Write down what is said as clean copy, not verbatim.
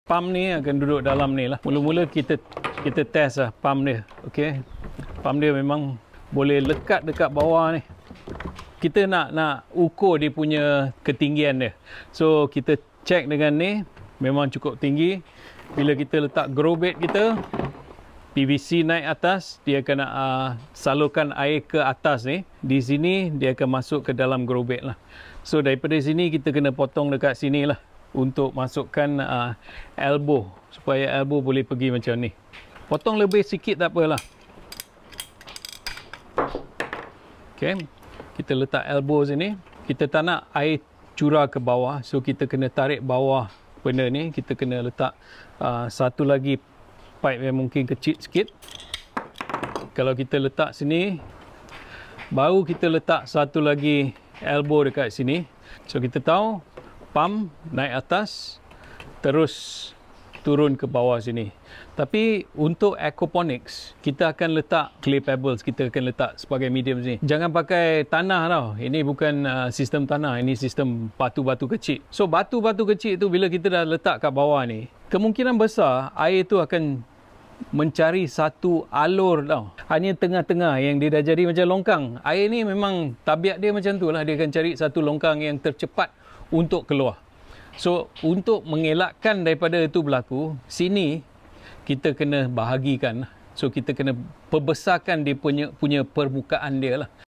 pump ni akan duduk dalam ni lah. Mula-mula kita test lah pump dia. Okey. Pump dia memang boleh lekat dekat bawah ni. Kita nak ukur dia punya ketinggian dia. So kita check dengan ni memang cukup tinggi. Bila kita letak grow bed kita, PVC naik atas, dia akan salurkan air ke atas ni. Di sini dia akan masuk ke dalam grow bed lah. So daripada sini kita kena potong dekat sini lah untuk masukkan elbow, supaya elbow boleh pergi macam ni. Potong lebih sikit tak apalah. Okay, kita letak elbow sini. Kita tak nak air curah ke bawah, so kita kena tarik bawah benda ni. Kita kena letak satu lagi pipe yang mungkin kecil sikit. Kalau kita letak sini, baru kita letak satu lagi elbow dekat sini. So kita tahu pump naik atas terus turun ke bawah sini. Tapi untuk aquaponics, kita akan letak clay pebbles, kita akan letak sebagai medium ni. Jangan pakai tanah tau. Ini bukan sistem tanah, ini sistem batu-batu kecil. So batu-batu kecil tu bila kita dah letak kat bawah ni, kemungkinan besar air tu akan mencari satu alur tau. Hanya tengah-tengah yang dia dah jadi macam longkang. Air ni memang tabiat dia macam tu lah. Dia akan cari satu longkang yang tercepat untuk keluar. So untuk mengelakkan daripada itu berlaku, sini kita kena bahagikan. So kita kena perbesarkan dia punya permukaan dia lah.